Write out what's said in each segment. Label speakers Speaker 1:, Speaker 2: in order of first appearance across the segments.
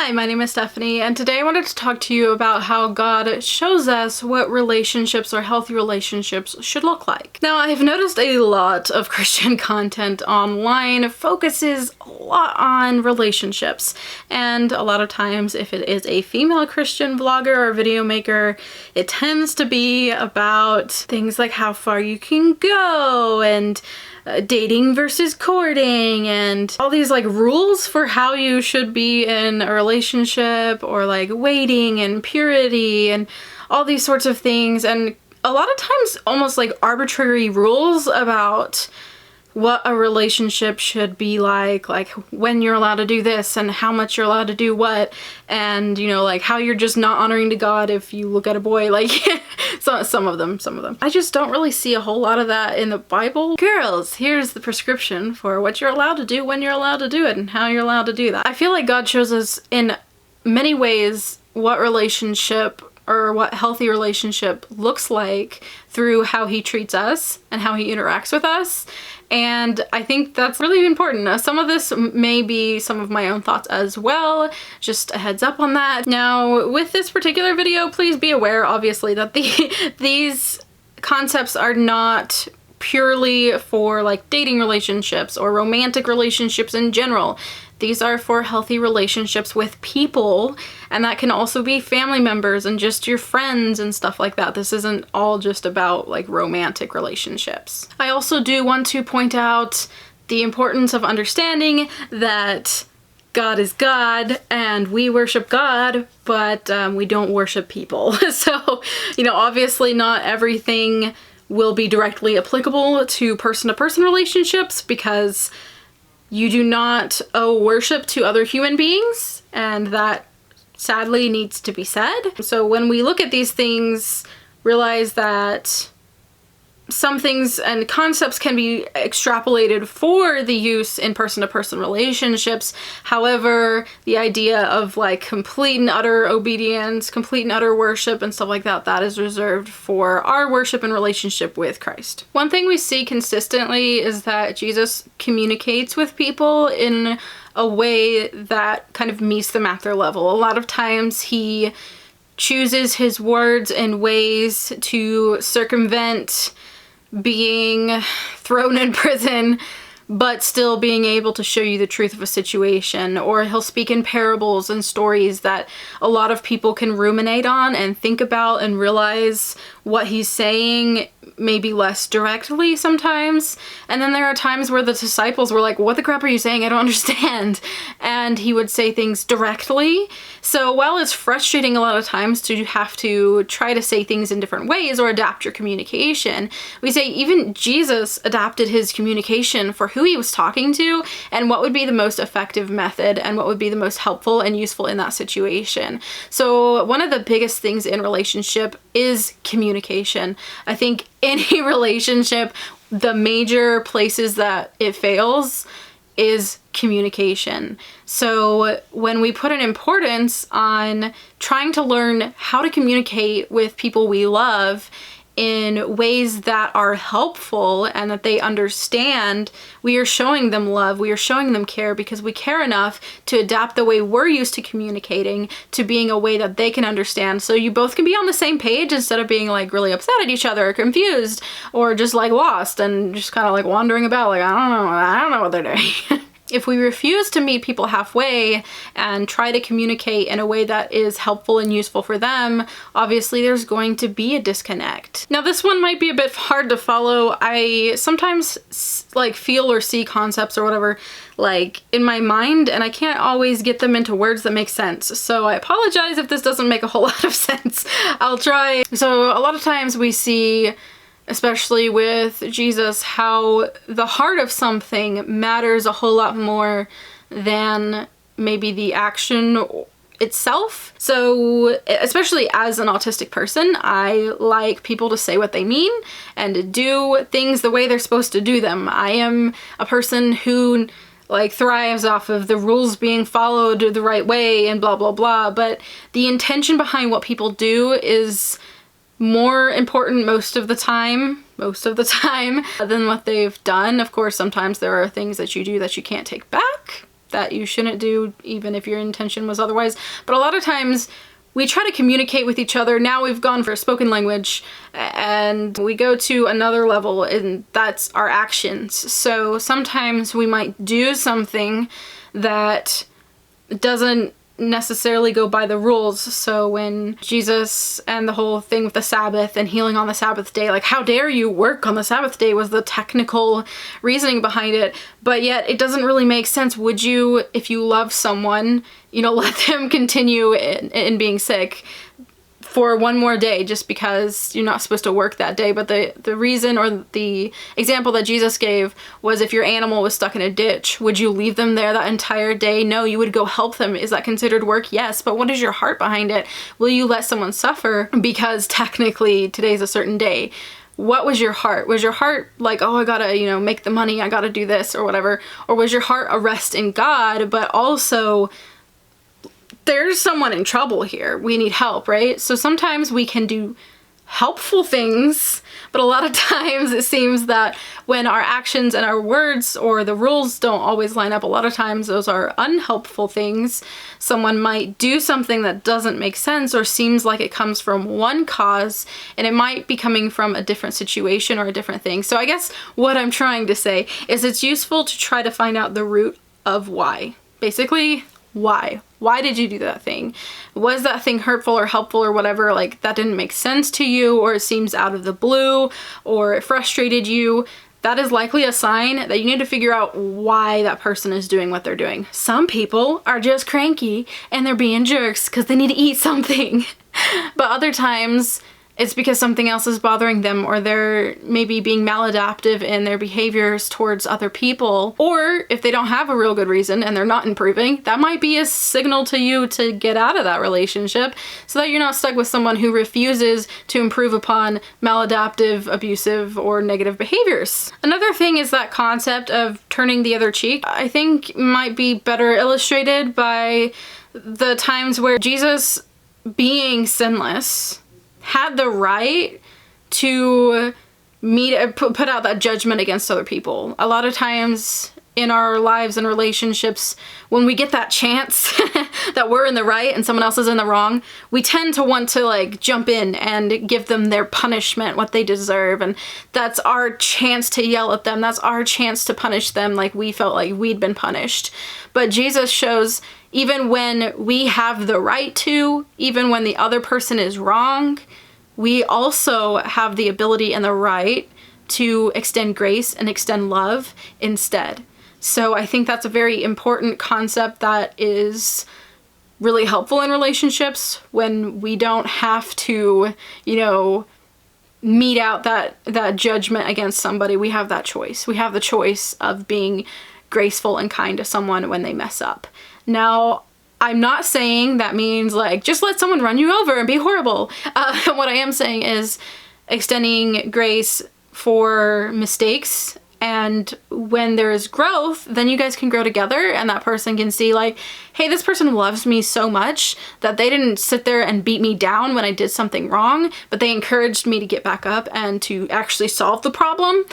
Speaker 1: Hi, my name is Stephanie, and today I wanted to talk to you about how God shows us what relationships or healthy relationships should look like. Now, I've noticed a lot of Christian content online focuses a lot on relationships, and a lot of times if it is a female Christian vlogger or video maker, it tends to be about things like how far you can go and dating versus courting and all these like rules for how you should be in a relationship, or like waiting and purity and all these sorts of things, and a lot of times almost like arbitrary rules about what a relationship should be like when you're allowed to do this and how much you're allowed to do what, and like how you're just not honoring to God if you look at a boy, like some of them. I just don't really see a whole lot of that in the Bible. Girls, here's the prescription for what you're allowed to do, when you're allowed to do it, and how you're allowed to do that. I feel like God shows us in many ways what relationship or what healthy relationship looks like through how he treats us and how he interacts with us. And I think that's really important. Some of this may be some of my own thoughts as well, just a heads up on that. Now, with this particular video, please be aware, obviously, that these concepts are not purely for like dating relationships or romantic relationships in general. These are for healthy relationships with people, and that can also be family members and just your friends and stuff like that. This isn't all just about like romantic relationships. I also do want to point out the importance of understanding that God is God and we worship God, but we don't worship people. So, obviously not everything will be directly applicable to person-to-person relationships, because you do not owe worship to other human beings, and that sadly needs to be said. So when we look at these things, realize that some things and concepts can be extrapolated for the use in person-to-person relationships. However, the idea of like complete and utter obedience, complete and utter worship and stuff like that, that is reserved for our worship and relationship with Christ. One thing we see consistently is that Jesus communicates with people in a way that kind of meets them at their level. A lot of times he chooses his words in ways to circumvent being thrown in prison, but still being able to show you the truth of a situation. Or he'll speak in parables and stories that a lot of people can ruminate on and think about and realize what he's saying maybe less directly sometimes. And then there are times where the disciples were like, what the crap are you saying? I don't understand. And he would say things directly. So while it's frustrating a lot of times to have to try to say things in different ways or adapt your communication, we say even Jesus adapted his communication for who he was talking to and what would be the most effective method and what would be the most helpful and useful in that situation. So one of the biggest things in relationship is communication. I think any relationship, the major places that it fails is communication. So when we put an importance on trying to learn how to communicate with people we love in ways that are helpful and that they understand, we are showing them love, we are showing them care, because we care enough to adapt the way we're used to communicating to being a way that they can understand, so you both can be on the same page instead of being like really upset at each other or confused or just like lost and just kind of like wandering about like, I don't know what they're doing. If we refuse to meet people halfway and try to communicate in a way that is helpful and useful for them, obviously there's going to be a disconnect. Now this one might be a bit hard to follow. I sometimes like feel or see concepts or whatever like in my mind, and I can't always get them into words that make sense. So I apologize if this doesn't make a whole lot of sense. I'll try. So a lot of times we see, especially with Jesus, how the heart of something matters a whole lot more than maybe the action itself. So especially as an autistic person, I like people to say what they mean and to do things the way they're supposed to do them. I am a person who like thrives off of the rules being followed the right way and blah blah blah, but the intention behind what people do is more important most of the time than what they've done. Of course, sometimes there are things that you do that you can't take back. that you shouldn't do, even if your intention was otherwise. But a lot of times we try to communicate with each other. Now we've gone for spoken language and we go to another level, and that's our actions. So sometimes we might do something that doesn't necessarily go by the rules. So when Jesus and the whole thing with the Sabbath and healing on the Sabbath day, like, how dare you work on the Sabbath day, was the technical reasoning behind it. But yet it doesn't really make sense. Would you, if you love someone, you know, let them continue in being sick for one more day just because you're not supposed to work that day? But the reason, or the example that Jesus gave, was if your animal was stuck in a ditch, would you leave them there that entire day? No, you would go help them. Is that considered work? Yes. But what is your heart behind it? Will you let someone suffer because technically today's a certain day? What was your heart? Was your heart like, oh, I gotta, you know, make the money, I gotta do this or whatever? Or was your heart a rest in God, but also there's someone in trouble here, we need help, right? So sometimes we can do helpful things, but a lot of times it seems that when our actions and our words or the rules don't always line up, a lot of times those are unhelpful things. Someone might do something that doesn't make sense or seems like it comes from one cause, and it might be coming from a different situation or a different thing. So I guess what I'm trying to say is it's useful to try to find out the root of why. Basically, why? Why did you do that thing? Was that thing hurtful or helpful or whatever? Like, that didn't make sense to you, or it seems out of the blue, or it frustrated you. That is likely a sign that you need to figure out why that person is doing what they're doing. Some people are just cranky and they're being jerks because they need to eat something. But other times it's because something else is bothering them, or they're maybe being maladaptive in their behaviors towards other people. Or if they don't have a real good reason and they're not improving, that might be a signal to you to get out of that relationship so that you're not stuck with someone who refuses to improve upon maladaptive, abusive, or negative behaviors. Another thing is that concept of turning the other cheek. I think might be better illustrated by the times where Jesus, being sinless, had the right to put out that judgment against other people. A lot of times in our lives and relationships, when we get that chance that we're in the right and someone else is in the wrong, we tend to want to like jump in and give them their punishment, what they deserve. And that's our chance to yell at them. That's our chance to punish them like we felt like we'd been punished. But Jesus shows, even when we have the right to, even when the other person is wrong, we also have the ability and the right to extend grace and extend love instead. So I think that's a very important concept that is really helpful in relationships, when we don't have to, you know, mete out that judgment against somebody. We have that choice. We have the choice of being graceful and kind to someone when they mess up. Now, I'm not saying that means like just let someone run you over and be horrible. What I am saying is extending grace for mistakes, and when there's growth, then you guys can grow together and that person can see like, hey, this person loves me so much that they didn't sit there and beat me down when I did something wrong, but they encouraged me to get back up and to actually solve the problem.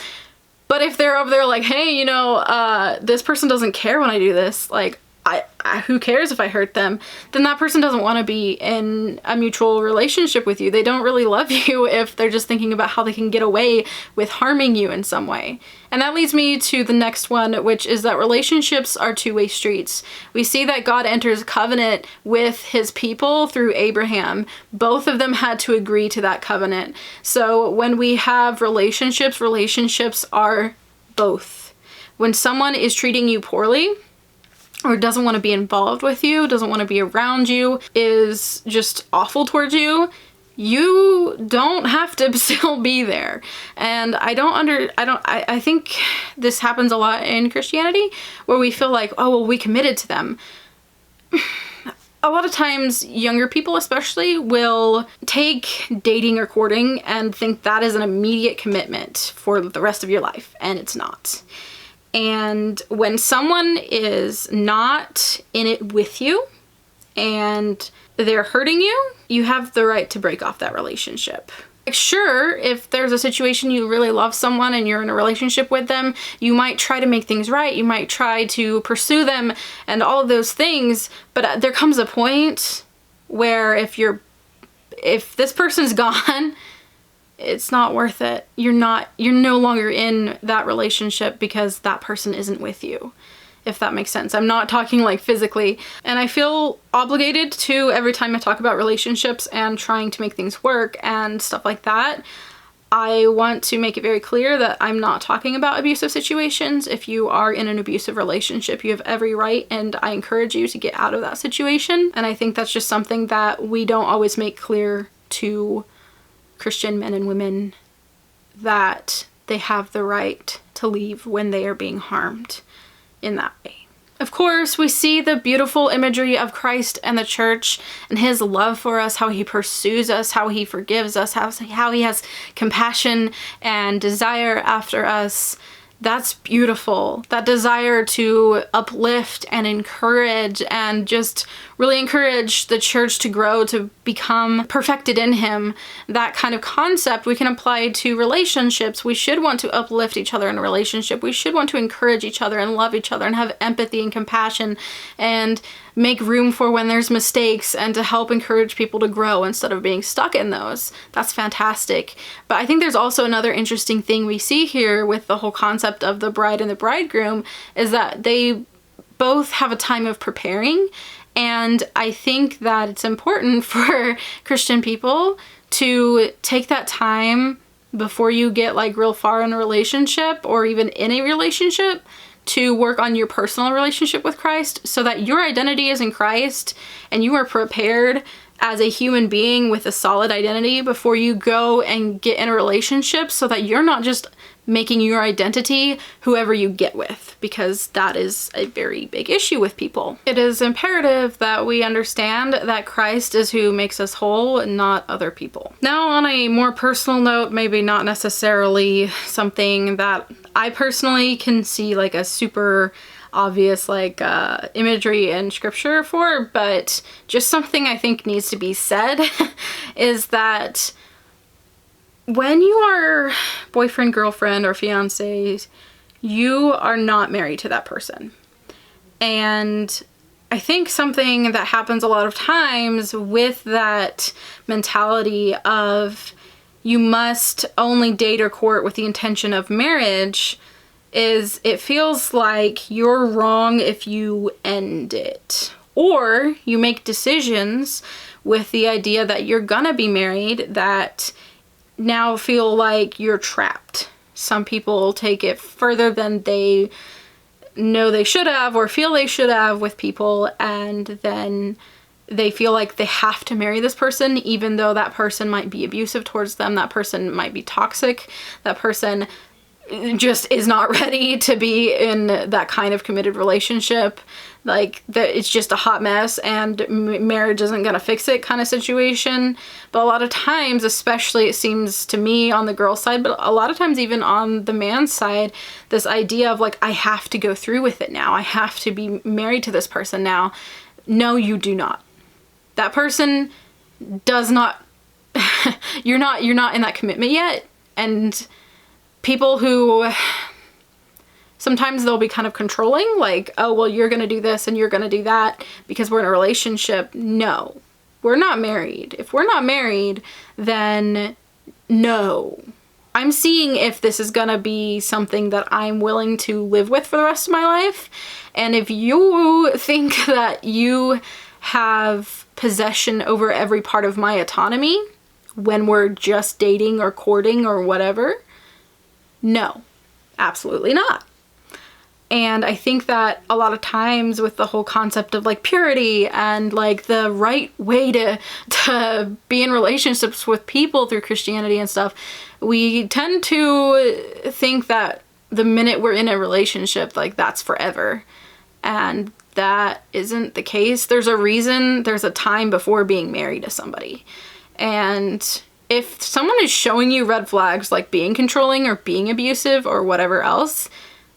Speaker 1: But if they're over there like, hey, you know, this person doesn't care when I do this, like, who cares if I hurt them, then that person doesn't want to be in a mutual relationship with you. They don't really love you if they're just thinking about how they can get away with harming you in some way. And that leads me to the next one, which is that relationships are two-way streets. We see that God enters covenant with his people through Abraham. Both of them had to agree to that covenant. So when we have relationships, relationships are both. When someone is treating you poorly, or doesn't want to be involved with you, doesn't want to be around you, is just awful towards you, you don't have to still be there. And I think this happens a lot in Christianity, where we feel like, oh, well, we committed to them. A lot of times, younger people especially will take dating or courting and think that is an immediate commitment for the rest of your life, and it's not. And when someone is not in it with you and they're hurting you, you have the right to break off that relationship. Like, sure, if there's a situation you really love someone and you're in a relationship with them, you might try to make things right. You might try to pursue them and all of those things. But there comes a point where if this person's gone, it's not worth it. You're no longer in that relationship because that person isn't with you, if that makes sense. I'm not talking like physically. And I feel obligated to, every time I talk about relationships and trying to make things work and stuff like that, I want to make it very clear that I'm not talking about abusive situations. If you are in an abusive relationship, you have every right, and I encourage you to get out of that situation. And I think that's just something that we don't always make clear to Christian men and women, that they have the right to leave when they are being harmed in that way. Of course, we see the beautiful imagery of Christ and the church and his love for us, how he pursues us, how he forgives us, how he has compassion and desire after us. That's beautiful. That desire to uplift and encourage and just really encourage the church to grow, to become perfected in him. That kind of concept we can apply to relationships. We should want to uplift each other in a relationship. We should want to encourage each other and love each other and have empathy and compassion and make room for when there's mistakes and to help encourage people to grow instead of being stuck in those. That's fantastic. But I think there's also another interesting thing we see here with the whole concept of the bride and the bridegroom, is that they both have a time of preparing. And I think that it's important for Christian people to take that time before you get like real far in a relationship or even in a relationship to work on your personal relationship with Christ, so that your identity is in Christ and you are prepared as a human being with a solid identity before you go and get in a relationship, so that you're not just making your identity whoever you get with, because that is a very big issue with people. It is imperative that we understand that Christ is who makes us whole and not other people. Now, on a more personal note, maybe not necessarily something that I personally can see like a super obvious like imagery in scripture for, but just something I think needs to be said is that when you are boyfriend, girlfriend, or fiance, you are not married to that person. And I think something that happens a lot of times with that mentality of you must only date or court with the intention of marriage is it feels like you're wrong if you end it. Or you make decisions with the idea that you're gonna be married that now feel like you're trapped. Some people take it further than they know they should have or feel they should have with people, and then they feel like they have to marry this person even though that person might be abusive towards them, that person might be toxic, that person just is not ready to be in that kind of committed relationship. Like, it's just a hot mess and marriage isn't gonna fix it kind of situation. But a lot of times, especially it seems to me on the girl side, but a lot of times even on the man's side, this idea of like, I have to go through with it now. I have to be married to this person now. No, you do not. That person does not, you're not in that commitment yet. And people who, sometimes they'll be kind of controlling, like, oh, well, you're gonna do this and you're gonna do that because we're in a relationship. No, we're not married. If we're not married, then no. I'm seeing if this is gonna be something that I'm willing to live with for the rest of my life. And if you think that you have possession over every part of my autonomy when we're just dating or courting or whatever, no, absolutely not. And I think that a lot of times with the whole concept of like purity and like the right way to be in relationships with people through Christianity and stuff, we tend to think that the minute we're in a relationship, like that's forever. And that isn't the case. There's a reason, there's a time before being married to somebody. And if someone is showing you red flags like being controlling or being abusive or whatever else,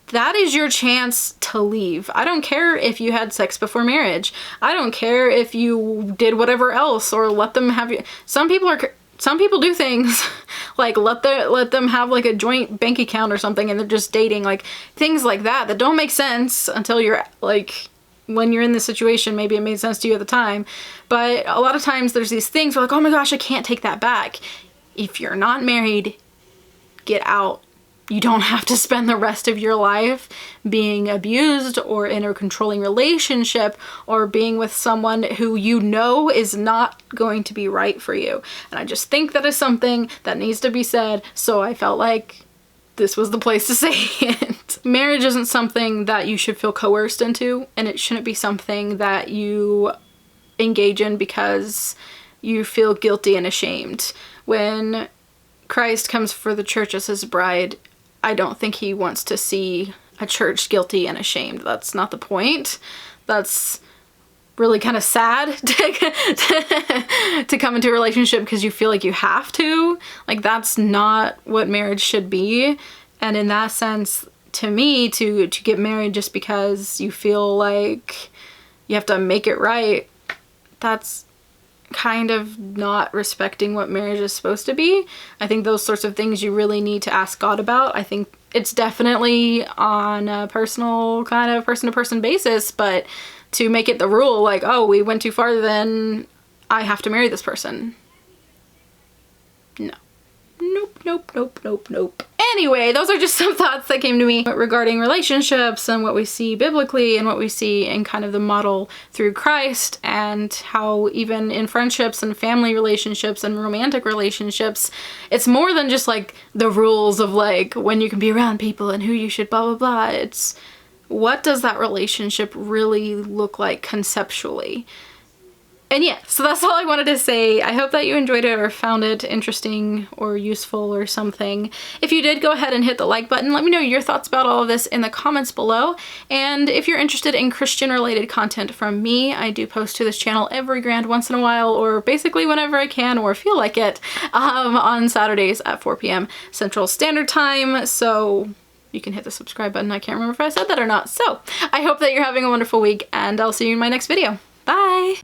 Speaker 1: that is your chance to leave. I don't care if you had sex before marriage. I don't care if you did whatever else or let them have you. Some people are Some people do things like let them have like a joint bank account or something and they're just dating, like things like that don't make sense until you're like, when you're in this situation. Maybe it made sense to you at the time, but a lot of times there's these things where like, oh my gosh, I can't take that back. If you're not married, get out. You don't have to spend the rest of your life being abused or in a controlling relationship or being with someone who you know is not going to be right for you. And I just think that is something that needs to be said, so I felt like this was the place to say it. Marriage isn't something that you should feel coerced into, and it shouldn't be something that you engage in because you feel guilty and ashamed. When Christ comes for the church as his bride, I don't think he wants to see a church guilty and ashamed. That's not the point. That's really kind of sad to come into a relationship because you feel like you have to. Like, that's not what marriage should be. And in that sense, to me, to get married just because you feel like you have to make it right, that's kind of not respecting what marriage is supposed to be. I think those sorts of things you really need to ask God about. I think it's definitely on a personal kind of person-to-person basis, but to make it the rule, like, oh, we went too far, then I have to marry this person. No. Nope, nope, nope, nope, nope. Anyway, those are just some thoughts that came to me regarding relationships and what we see biblically and what we see in kind of the model through Christ, and how even in friendships and family relationships and romantic relationships, it's more than just like the rules of like when you can be around people and who you should blah, blah, blah. It's what does that relationship really look like conceptually? And yeah, so that's all I wanted to say. I hope that you enjoyed it or found it interesting or useful or something. If you did, go ahead and hit the like button. Let me know your thoughts about all of this in the comments below. And if you're interested in Christian related content from me, I do post to this channel every grand once in a while, or basically whenever I can or feel like it, on Saturdays at 4 p.m. Central Standard Time. So you can hit the subscribe button. I can't remember if I said that or not. So I hope that you're having a wonderful week, and I'll see you in my next video. Bye!